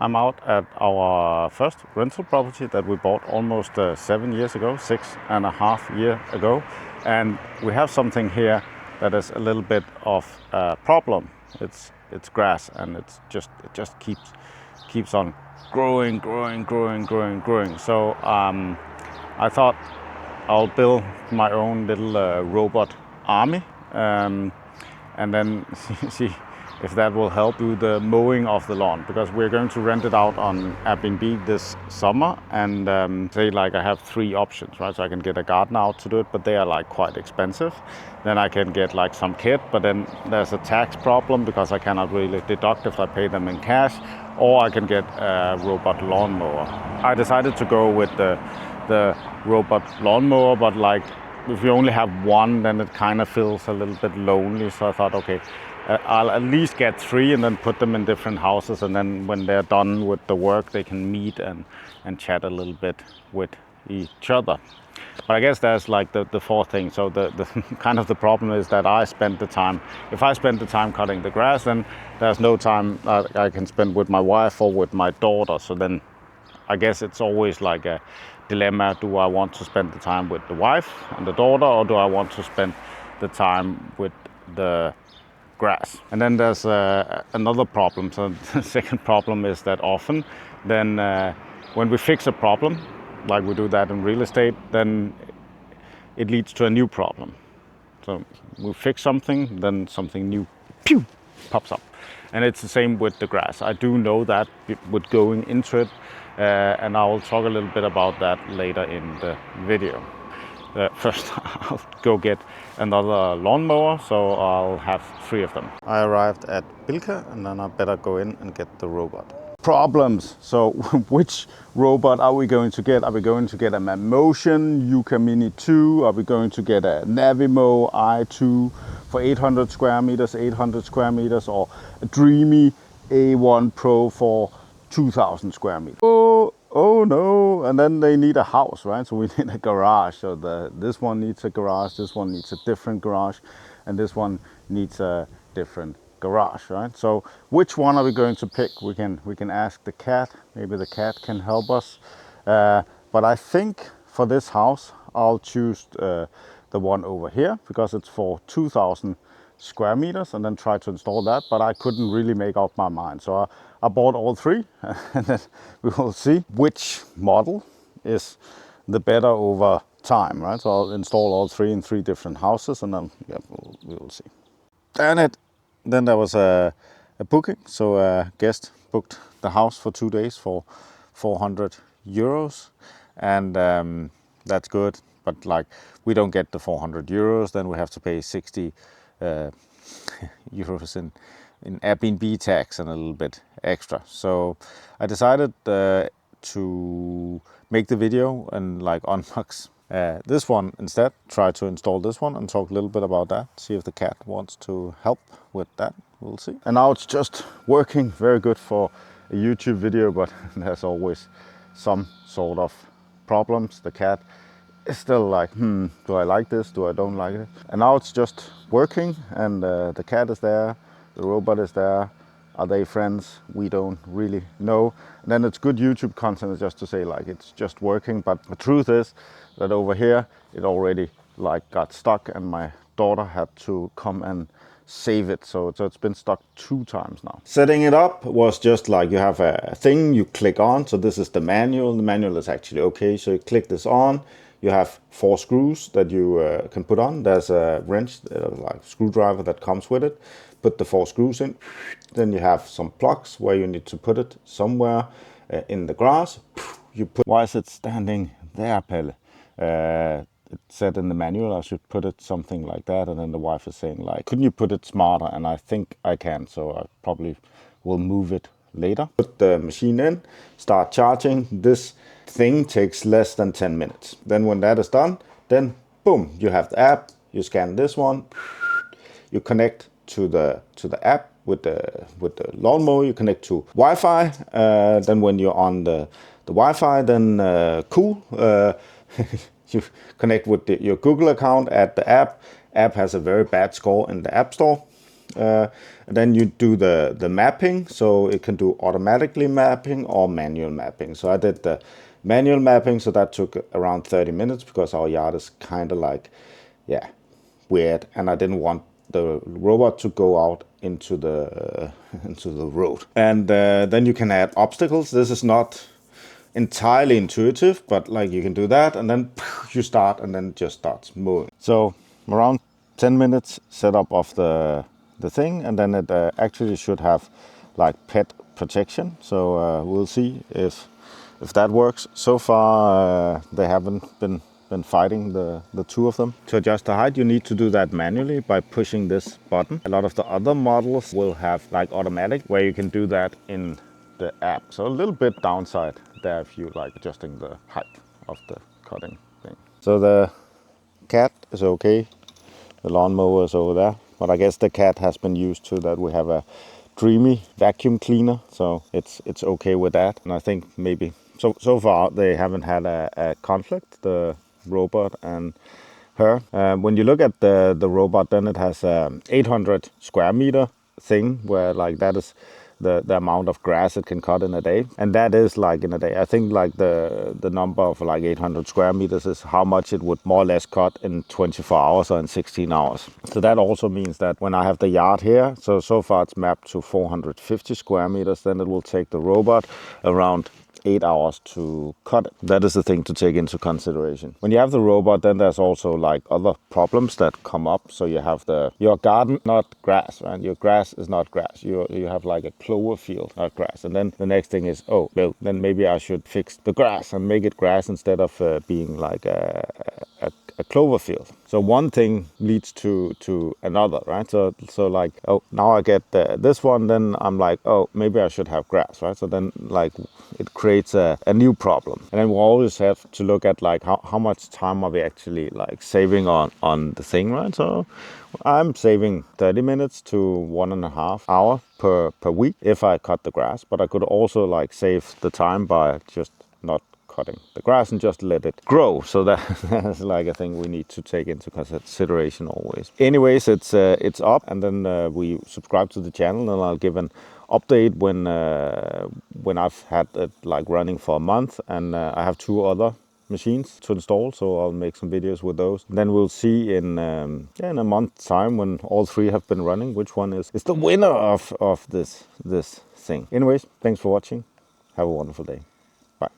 I'm out at our first rental property that we bought almost 7 years ago, 6.5 years ago. And we have something here that is a little bit of a problem. It's grass, and it just keeps on growing. So I thought I'll build my own little robot army, and then see if that will help do the mowing of the lawn, because we're going to rent it out on Airbnb this summer. And say like I have 3 options, right? So I can get a gardener out to do it, but they are like quite expensive. Then I can get like some kit, but then there's a tax problem because I cannot really deduct if I pay them in cash. Or I can get a robot lawnmower. I decided to go with the robot lawnmower, but like if you only have one, then it kind of feels a little bit lonely. So I thought, okay, I'll at least get 3 and then put them in different houses, and then when they're done with the work, they can meet and chat a little bit with each other. But I guess there's like the 4th thing. So the kind of the problem is that I spend the time. If I spend the time cutting the grass, then there's no time I can spend with my wife or with my daughter. So then I guess it's always like a dilemma. Do I want to spend the time with the wife and the daughter, or do I want to spend the time with the grass? And then there's another problem. So the second problem is that often then when we fix a problem, like we do that in real estate, then it leads to a new problem. So we fix something, then something new pops up. And it's the same with the grass. I do know that with going into it, and I will talk a little bit about that later in the video. First, I'll go get another lawnmower, so I'll have 3 of them. I arrived at Bilka, and then I better go in and get the robot. Problems. So which robot are we going to get? Are we going to get a Mammotion Yuka Mini 2? Are we going to get a Navimo i2 for 800 square meters, or a Dreamy A1 Pro for 2000 square meters? Oh no, and then they need a house, right? So we need a garage. So this one needs a garage, this one needs a different garage, and this one needs a different garage, right? So which one are we going to pick? We can ask the cat. Maybe the cat can help us. But I think for this house, I'll choose the one over here, because it's for 2000 square meters, and then try to install that. But I couldn't really make up my mind, so I bought all 3, and then we will see which model is the better over time, right? So I'll install all 3 in 3 different houses, and then we will see. Damn it! Then there was a booking, so a guest booked the house for 2 days for 400 euros, and that's good. But like we don't get the 400 euros, then we have to pay 60 euros in Airbnb tax and a little bit extra. So I decided to make the video and like unbox this one instead. Try to install this one and talk a little bit about that. See if the cat wants to help with that. We'll see. And now it's just working very good for a YouTube video, but there's always some sort of problems. The cat is still like, do I like this? Do I don't like it? And now it's just working, and the cat is there, the robot is there. Are they friends? We don't really know. And then it's good YouTube content just to say like it's just working. But the truth is that over here it already like got stuck, and my daughter had to come and save it. So it's been stuck 2 times now. Setting it up was just like you have a thing you click on. So this is the manual. The manual is actually okay. So you click this on. You have 4 screws that you can put on. There's a wrench, like screwdriver that comes with it. Put the 4 screws in. Then you have some plugs where you need to put it somewhere in the grass. You put. Why is it standing there, Palle? It said in the manual I should put it something like that, and then the wife is saying like, couldn't you put it smarter? And I think I can, so I probably will move it later. Put the machine in, start charging. This thing takes less than 10 minutes. Then when that is done, then boom, you have the app. You scan this one, you connect to the app with the lawnmower. You connect to Wi-Fi. Then when you're on the Wi-Fi, then cool. You connect with your Google account, add the app. App has a very bad score in the App Store. And then you do the mapping, so it can do automatically mapping or manual mapping. So I did the manual mapping, so that took around 30 minutes because our yard is kind of like, yeah, weird, and I didn't want the robot to go out into the into the road. And then you can add obstacles. This is not entirely intuitive, but like you can do that, and then you start, and then it just starts moving. So around 10 minutes setup of the thing, and then it actually should have like pet protection. So we'll see if that works. So far they haven't been fighting, the two of them. To adjust the height, you need to do that manually by pushing this button. A lot of the other models will have like automatic, where you can do that in the app. So a little bit downside there if you like adjusting the height of the cutting thing. So the cat is okay. The lawnmower is over there. But I guess the cat has been used to that we have a Dreamy vacuum cleaner, so it's okay with that. And I think maybe so far they haven't had a conflict, the robot and her. When you look at the robot, then it has a 800 square meter thing, where like that is the amount of grass it can cut in a day. And that is like in a day. I think like the number of like 800 square meters is how much it would more or less cut in 24 hours or in 16 hours. So that also means that when I have the yard here, so far it's mapped to 450 square meters, then it will take the robot around 8 hours to cut it. That is the thing to take into consideration. When you have the robot, then there's also like other problems that come up. So you have your garden, not grass, right? Your grass is not grass. You have like a clover field, not grass. And then the next thing is, oh, well, then maybe I should fix the grass and make it grass instead of being like a clover field. So one thing leads to another, right? So like, oh, now I get this one, then I'm like, oh, maybe I should have grass, right? So then like it creates a new problem. And then we always have to look at like how much time are we actually like saving on the thing, right? So I'm saving 30 minutes to 1.5 hours per week if I cut the grass, but I could also like save the time by just not cutting the grass and just let it grow. So that's like a thing we need to take into consideration always. Anyways, it's up, and then we subscribe to the channel, and I'll give an update when I've had it like running for a month, and I have 2 other machines to install, so I'll make some videos with those. Then we'll see in a month's time, when all 3 have been running, which one is the winner of this thing. Anyways, thanks for watching. Have a wonderful day.